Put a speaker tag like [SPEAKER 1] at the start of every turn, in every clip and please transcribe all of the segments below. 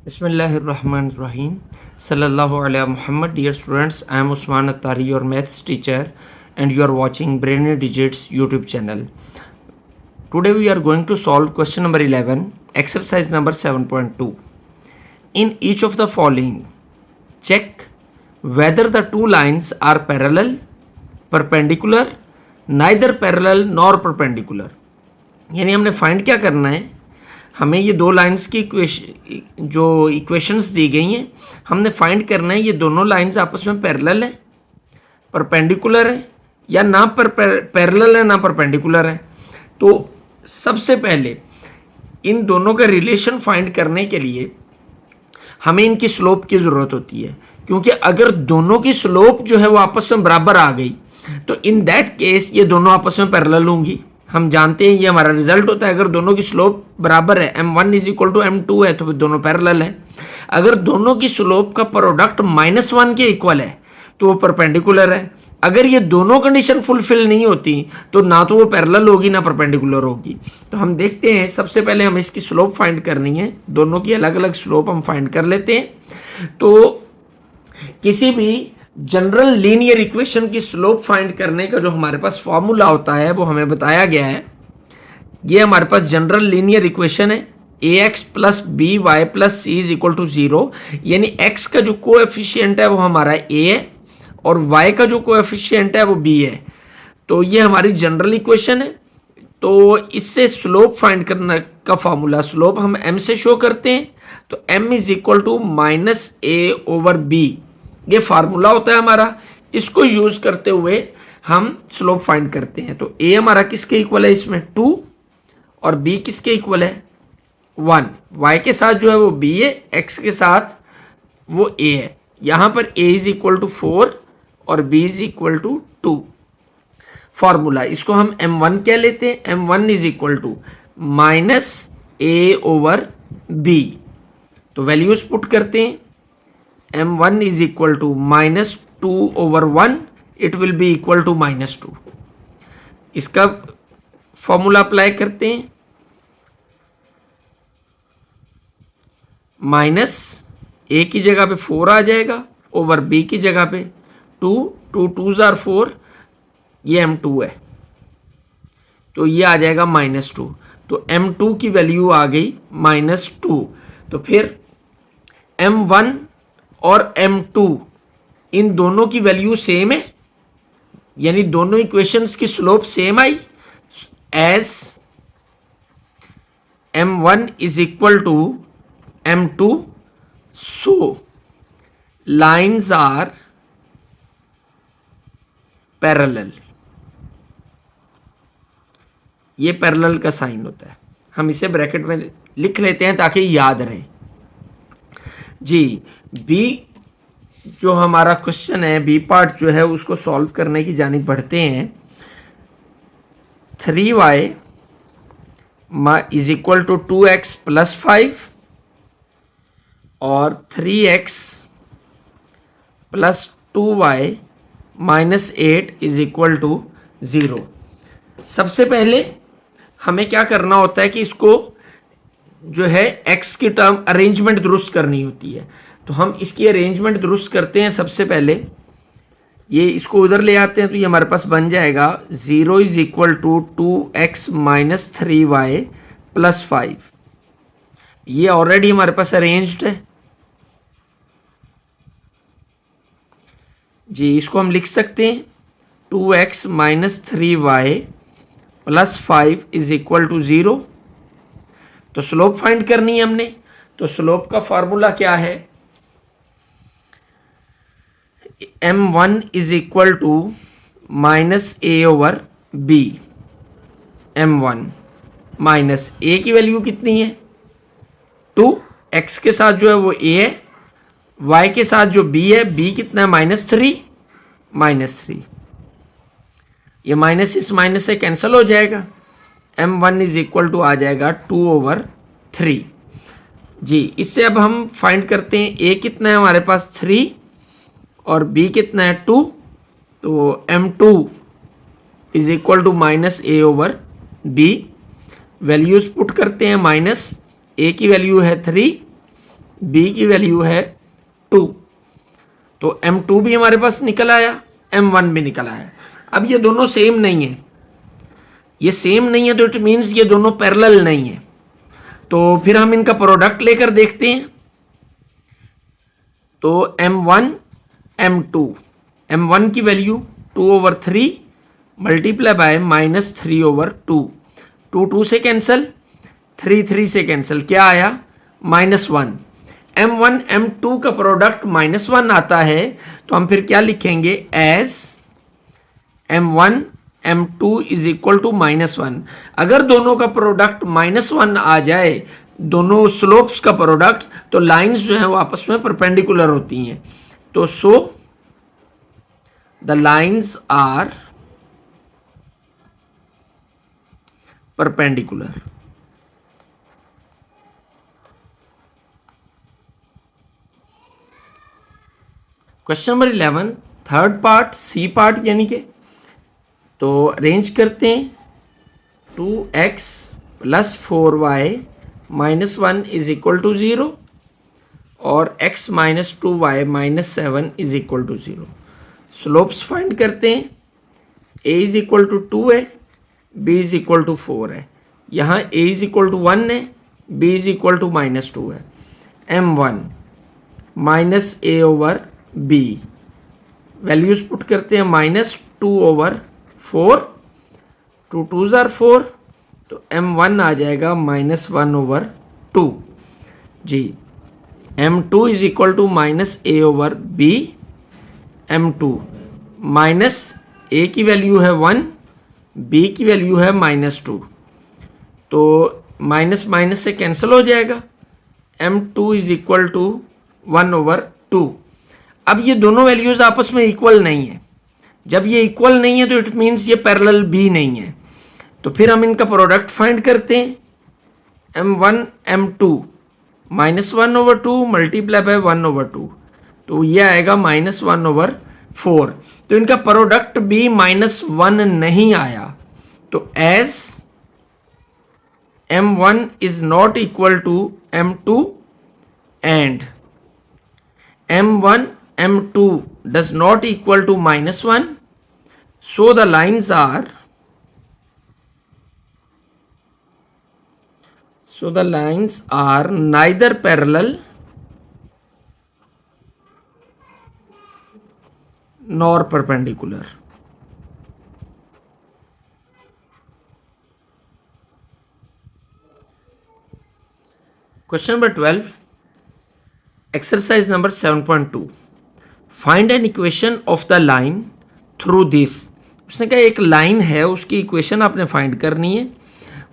[SPEAKER 1] Bismillahirrahmanirrahim. Sallallahu ala Muhammad. Dear students, I am Usman Attari, your maths teacher, and you are watching Brainy Digits YouTube channel. Today we are going to solve question number 11, exercise number 7.2. In each of the following, check whether the two lines are parallel, perpendicular, neither parallel nor perpendicular. यानी हमने find क्या करना है, हमें ये दो lines की जो इक्वेशंस दी गई हैं हमने फाइंड करना है ये दोनों लाइंस आपस में पैरेलल है, परपेंडिकुलर है या ना पैरेलल है ना परपेंडिकुलर है। तो सबसे पहले इन दोनों का रिलेशन फाइंड करने के लिए हमें इनकी स्लोप की ज़रूरत होती है, क्योंकि अगर दोनों की स्लोप जो है वो आपस में बराबर आ गई तो इन दैट केस ये दोनों आपस में पैरेलल होंगी। हम जानते हैं ये हमारा रिजल्ट होता है, अगर दोनों की स्लोप बराबर है m1 is equal to m2 है तो दोनों पैरेलल है। अगर दोनों की स्लोप का प्रोडक्ट -1 के इक्वल है तो वो परपेंडिकुलर है। अगर ये दोनों कंडीशन फुलफिल नहीं होती तो ना तो वो पैरेलल होगी ना परपेंडिकुलर होगी। तो हम देखते हैं, सबसे पहले हमें इसकी स्लोप फाइंड करनी है, दोनों की अलग अलग स्लोप हम फाइंड कर लेते हैं। तो किसी भी जनरल लीनियर इक्वेशन की स्लोप फाइंड करने का जो हमारे पास फॉर्मूला होता है वो हमें बताया गया है। ये हमारे पास जनरल लीनियर इक्वेशन है, ax plus b y plus c is equal to 0, यानी x का जो कोएफिशिएंट है वो हमारा a है और y का जो कोएफिशिएंट है वो b है। तो ये हमारी जनरल इक्वेशन है। तो इससे स्लोप फाइंड करने का फॉर्मूला, स्लोप हम m से शो करते हैं, तो m is equal to minus a over b, ये फार्मूला होता है हमारा। इसको यूज करते हुए हम स्लोप फाइंड करते हैं। तो a हमारा किसके इक्वल है, इसमें 2, और b किसके इक्वल है 1। y के साथ जो है वो b है, x के साथ वो a है। यहां पर a इज इक्वल टू 4 और b is equal to 2। Formula इसको हम m1 कह लेते हैं। m1 is equal to minus a over b। तो वैल्यूज पुट करते हैं। m1 is equal to minus 2 over 1, it will be equal to minus 2। इसका फॉर्मूला अप्लाई करते हैं, माइनस a की जगह पे 4 आ जाएगा ओवर b की जगह पे 2, 2 2s are 4, ये m2 है तो ये आ जाएगा -2। तो m2 की वैल्यू आ गई -2। तो फिर m1 और m2 इन दोनों की वैल्यू सेम है, यानी दोनों इक्वेशंस की स्लोप सेम आई। As m1 is equal to m2, so lines are parallel. ये पैरेलल का साइन होता है, हम इसे ब्रैकेट में लिख लेते हैं ताकि याद रहे जी। बी जो हमारा क्वेश्चन है, बी पार्ट जो है उसको सॉल्व करने की जानिब बढ़ते हैं। 3y is equal to 2x plus 5 और 3x plus 2y minus 8 is equal to 0। सबसे पहले हमें क्या करना होता है कि इसको जो है x की टर्म अरेंजमेंट दुरुस्त करनी होती है। तो हम इसकी अरेंजमेंट दुरुस्त करते हैं। सबसे पहले ये इसको उधर ले आते हैं तो ये हमारे पास बन जाएगा 0 is equal to 2x minus 3y plus 5। ये ऑलरेडी हमारे पास अरेंज्ड है जी। इसको हम लिख सकते हैं 2x minus 3y plus 5 is equal to 0। तो स्लोप फाइंड करनी है हमने, तो स्लोप का फॉर्मूला क्या है, m1 is equal to minus a over b। m1 minus a की वैल्यू कितनी है 2, x के साथ जो है वो a है, y के साथ जो b है, b कितना है -3, ये माइनस इस माइनस से कैंसिल हो जाएगा। m1 इज इक्वल टू आ जाएगा 2 ओवर 3 जी। इससे अब हम फाइंड करते हैं a कितना है हमारे पास 3 और b कितना है 2। तो m2 is equal to minus a over b। Values put करते हैं, माइनस a की वैल्यू है 3 बी की वैल्यू है 2, तो m2 भी हमारे पास निकल आया, m1 भी निकल आया। अब ये दोनों सेम नहीं है, ये सेम नहीं है तो इट मीन्स ये दोनों पैरेलल नहीं है। तो फिर हम इनका प्रोडक्ट लेकर देखते हैं। तो m1 m2, m1 की वैल्यू 2/3 मल्टीप्लाई बाय -3/2, 2 से कैंसिल, 3 से कैंसिल, क्या आया -1। m1 m2 का प्रोडक्ट -1 आता है, तो हम फिर क्या लिखेंगे as m1 m2 is equal to -1। अगर दोनों का प्रोडक्ट -1 आ जाए, दोनों स्लोप्स का प्रोडक्ट, तो लाइंस जो है वो आपस में परपेंडिकुलर होती हैं। तो so the lines are perpendicular. Question number 11, third part, c part यानी कि, तो अरेंज करते हैं। 2x + 4y - 1 is equal to 0 और x - 2y - 7 is equal to 0। Slopes find करते हैं। a इज इक्वल टू 2 है, b इज इक्वल टू 4 है। यहाँ a इज इक्वल टू 1 है, b इज इक्वल टू -2 है। m1 -a/b, वैल्यूज पुट करते हैं, -2/4, 2 2s are 4, तो m1 आ जाएगा -1/2 जी। m2 is equal to -a/b, m2 minus a की वैल्यू है 1, b की वैल्यू है -2, तो माइनस माइनस से कैंसिल हो जाएगा, m2 इज इक्वल टू 1/2। अब ये दोनों वैल्यूज आपस में इक्वल नहीं है। जब ये इक्वल नहीं है तो इट मीन्स ये पैरेलल भी नहीं है। तो फिर हम इनका प्रोडक्ट फाइंड करते हैं। m1 m2 -1/2 मल्टीप्लाई बाय 1/2, तो ये आएगा -1/4। तो इनका प्रोडक्ट भी -1 नहीं आया, तो as m1 is not equal to m2 and m1 m2 does not equal to -1, so the lines are neither parallel nor perpendicular. Question number 12, exercise number 7.2, find an equation of the line through this. उसने कहा एक line है, उसकी equation आपने find करनी है।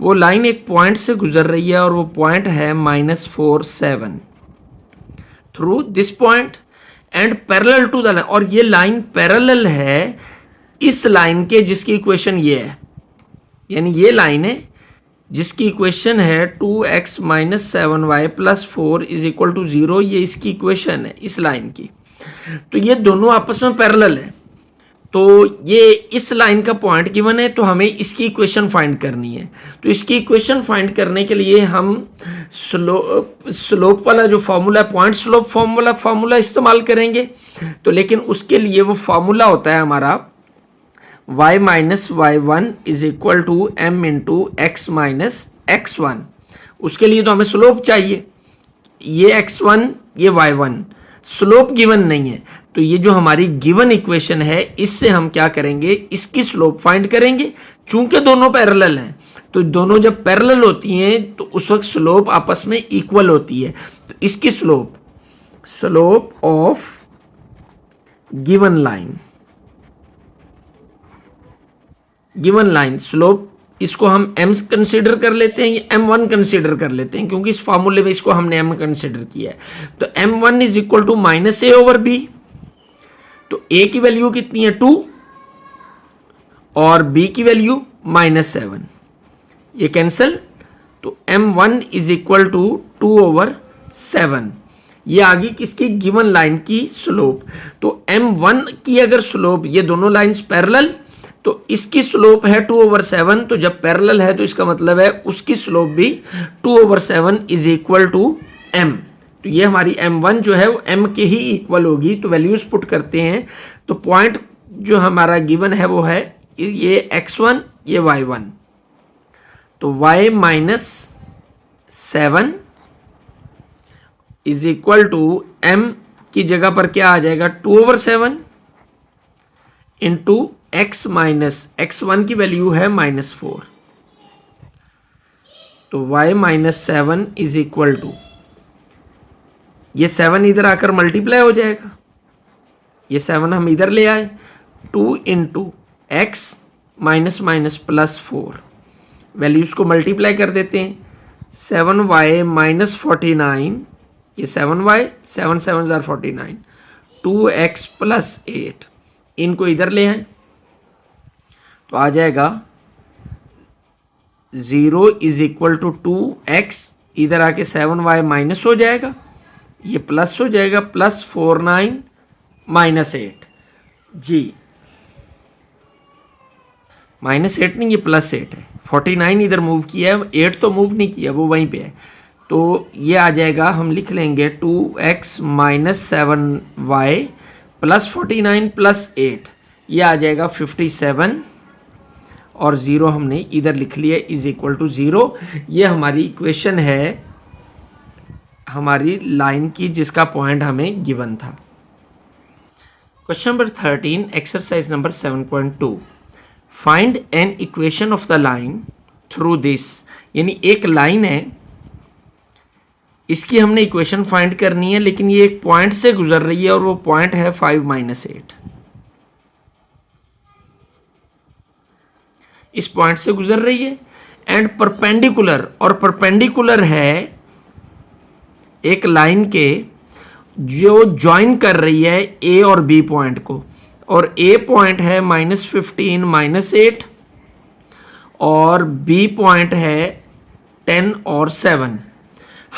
[SPEAKER 1] वो line एक पॉइंट से गुजर रही है और वो पॉइंट है -4 7 through this point and parallel to the line, और ये लाइन पैरेलल है इस लाइन के जिसकी इक्वेशन ये है। यानी ये लाइन है जिसकी इक्वेशन है 2x - 7y + 4 is equal to 0। ये इसकी इक्वेशन है इस लाइन की। तो ये दोनों आपस में पैरेलल है। तो ये इस लाइन का पॉइंट गिवन है, तो हमें इसकी इक्वेशन फाइंड करनी है। तो इसकी इक्वेशन फाइंड करने के लिए हम स्लोप वाला जो फॉर्मूला, पॉइंट स्लोप फॉर्मूला इस्तेमाल करेंगे। तो लेकिन उसके लिए वो फॉर्मूला होता है हमारा y - y1 is equal to m × x - x1। उसके लिए तो हमें स्लोप चाहिए, ये x1 ये y1, स्लोप गिवन नहीं है। तो ये जो हमारी गिवन इक्वेशन है, इससे हम क्या करेंगे, इसकी स्लोप फाइंड करेंगे। चूंकि दोनों पैरेलल हैं, तो दोनों जब पैरेलल होती हैं तो उस वक्त स्लोप आपस में इक्वल होती है। तो इसकी slope of given line slope, इसको हम m कंसीडर कर लेते हैं, ये m1 कंसीडर कर लेते हैं, क्योंकि इस फॉर्मूले में इसको हमने m कंसीडर किया है। तो m1 is equal to -a/b, तो a की वैल्यू कितनी है 2 और b की वैल्यू -7, ये कैंसिल, तो m1 इज इक्वल टू 2/7। ये आ गई किसकी, गिवन लाइन की स्लोप। तो m1 की अगर स्लोप, ये दोनों लाइंस पैरेलल, तो इसकी स्लोप है 2/7। तो जब पैरेलल है तो इसका मतलब है उसकी स्लोप भी 2/7 इज इक्वल टू m। तो ये हमारी m1 जो है वो m के ही इक्वल होगी। तो वैल्यूज पुट करते हैं तो पॉइंट जो हमारा गिवन है वो है ये x1 ये y1। तो y minus 7 is equal to m की जगह पर क्या आ जाएगा 2/7 इंटू x माइनस x1 की वैल्यू है -4। तो y minus 7 is equal to ये 7 इधर आकर मल्टीप्लाई हो जाएगा, ये 7 हम इधर ले आए 2 into x minus minus plus 4, values को मल्टीप्लाई कर देते हैं 7y माइनस 49, ये 7y 7 7 जार 49, 2x प्लस 8, इनको इधर ले आए तो आ जाएगा 0 इज इक्वल टू 2x, इधर आके 7y माइनस हो जाएगा, ये प्लस हो जाएगा प्लस 49 माइनस 8 जी, -8 नहीं ये +8 है, 49 इधर मूव किया है, 8 तो मूव नहीं किया वो वहीं पे है। तो ये आ जाएगा, हम लिख लेंगे 2x minus 7y plus 49 plus 8, ये आ जाएगा 57 और 0 हमने इधर लिख लिया इज इक्वल टू 0। ये हमारी इक्वेशन है हमारी लाइन की जिसका पॉइंट हमें गिवन था। Question number 13 exercise number 7.2, find an equation of the line through this, यानी एक लाइन है इसकी हमने इक्वेशन फाइंड करनी है, लेकिन ये एक पॉइंट से गुजर रही है और वो पॉइंट है 5-8, इस पॉइंट से गुजर रही है एंड परपेंडिकुलर, और परपेंडिकुलर है एक लाइन के जो ज्वाइन कर रही है ए और बी पॉइंट को, और ए पॉइंट है -15 -8 और बी पॉइंट है 10 और 7।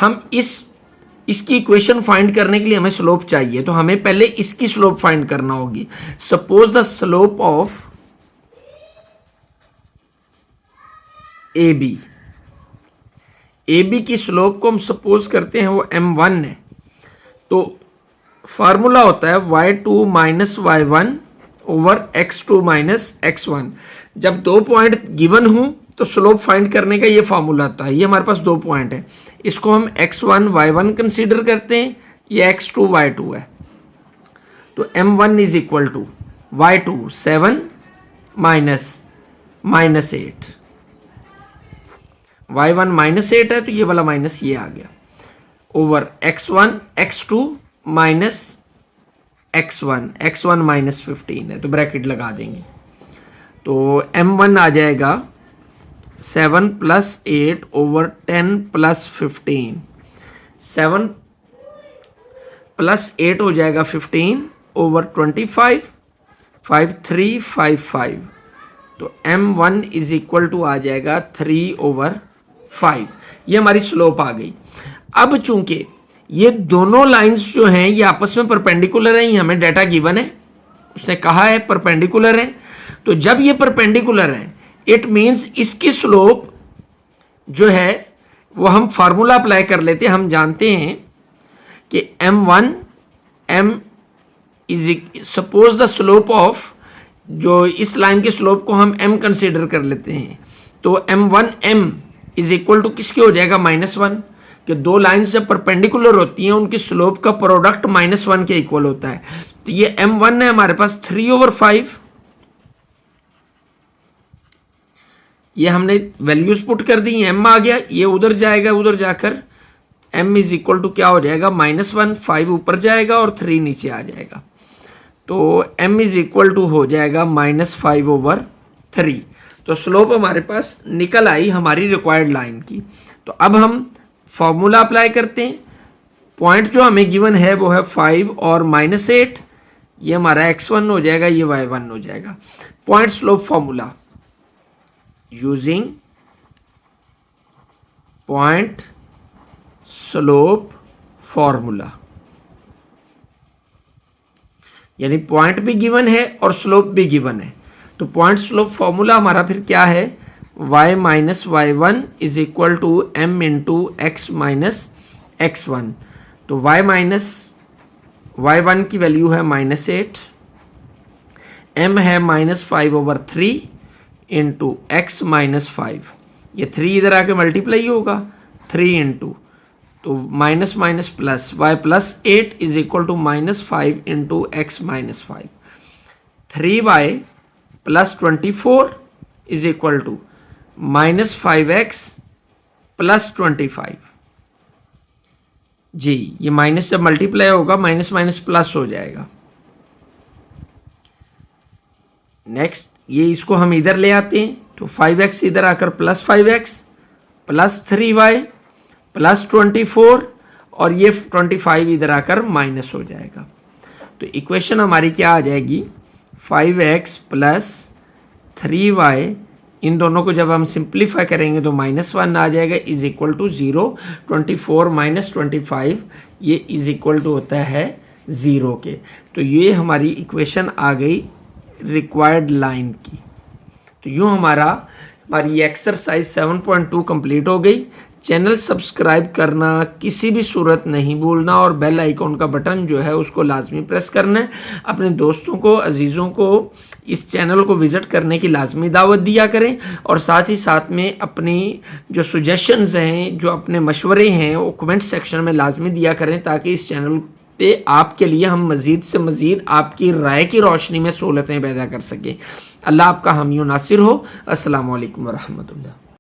[SPEAKER 1] हम इसकी इक्वेशन फाइंड करने के लिए हमें स्लोप चाहिए, तो हमें पहले इसकी स्लोप फाइंड करना होगी। Suppose the slope of A B की स्लोप को हम सपोज करते हैं वो m1 है, तो फार्मूला होता है y2 minus y1 over x2 minus x1। जब दो पॉइंट गिवन हूं तो स्लोप फाइंड करने का ये फार्मूला आता है। ये हमारे पास दो पॉइंट है, इसको हम x1 y1 कंसीडर करते हैं, ये x2 y2 है। तो m1 is equal to y2 7 minus -8, y1 -8 है तो ये वाला माइनस ये आ गया, over x1 x2 minus x1 -15 है तो ब्रैकेट लगा देंगे। तो m1 आ जाएगा 7 + 8 ओवर 10 + 15, 7 + 8 हो जाएगा 15 ओवर 25, 5 3 5 5, तो m1 इज इक्वल टू आ जाएगा 3/5। ये हमारी स्लोप आ गई। अब चूंकि ये दोनों लाइंस जो हैं ये आपस में परपेंडिकुलर हैं, ये हमें डाटा गिवन है, उसने कहा है परपेंडिकुलर है, तो जब ये परपेंडिकुलर है इट मींस इसकी स्लोप जो है वो हम फार्मूला अप्लाई कर लेते हैं। हम जानते हैं कि m1 m is suppose the slope of, जो इस लाइन के स्लोप को हम m कंसीडर कर लेते हैं, तो m1 m is equal to किसके हो जाएगा -1, कि दो लाइन जब परपेंडिकुलर होती हैं उनकी स्लोप का प्रोडक्ट -1 के इक्वल होता है। तो ये m1 है हमारे पास 3/5, ये हमने वैल्यूज पुट कर दी, m आ गया, ये उधर जाएगा, उधर जाकर m इज इक्वल टू क्या हो जाएगा -1, 5 ऊपर जाएगा और 3 नीचे आ जाएगा, तो m इज इक्वल टू हो जाएगा -5/3। तो स्लोप हमारे पास निकल आई हमारी रिक्वायर्ड लाइन की। तो अब हम फॉर्मूला अप्लाई करते हैं, पॉइंट जो हमें गिवन है वो है 5 और -8, ये हमारा x1 हो जाएगा, ये y1 हो जाएगा। Point slope formula using point slope formula, यानी पॉइंट भी गिवन है और स्लोप भी गिवन है। तो पॉइंट स्लोप फॉर्मूला हमारा फिर क्या है, y minus y1 is equal to m into x minus x1। तो तो y1 की वैल्यू है -8, m है -5/3 इंटू x -5, ये 3 इधर आके मल्टीप्लाई होगा 3 इंटू, तो minus minus plus y +8 is equal to -5 into x -5, 3y +24 is equal to -5x +25। जी, ये माइनस जब मल्टीप्लाई होगा माइनस माइनस प्लस हो जाएगा। नेक्स्ट ये इसको हम इधर ले आते हैं, तो 5x इधर आकर +5x +3y +24 और ये 25 इधर आकर माइनस हो जाएगा। तो इक्वेशन हमारी क्या आ जाएगी, 5x + 3y, इन दोनों को जब हम सिंप्लीफाई करेंगे तो -1 आ जाएगा इज इक्वल टू 0। 24 - 25 ये इज इक्वल टू होता है 0 के। तो ये हमारी इक्वेशन आ गई रिक्वायर्ड लाइन की। तो यूँ हमारी एक्सरसाइज 7.2 कंप्लीट हो गई। चैनल सब्सक्राइब करना किसी भी सूरत नहीं भूलना और बेल आइकॉन का बटन जो है उसको लाजमी प्रेस करना है। अपने दोस्तों को, अजीज़ों को इस चैनल को विज़िट करने की लाजमी दावत दिया करें और साथ ही साथ में अपनी जो सजेशंस हैं, जो अपने मशवरे हैं वो कमेंट सेक्शन में लाजमी दिया करें, ताकि इस चैनल पे आपके लिए हम मज़ीद से मज़ीद आपकी राय की रोशनी में सहूलतें पैदा कर सकें। अल्लाह आपका हामी नासिर हो। अस्सलामु अलैकुम वरहमतुल्लाह।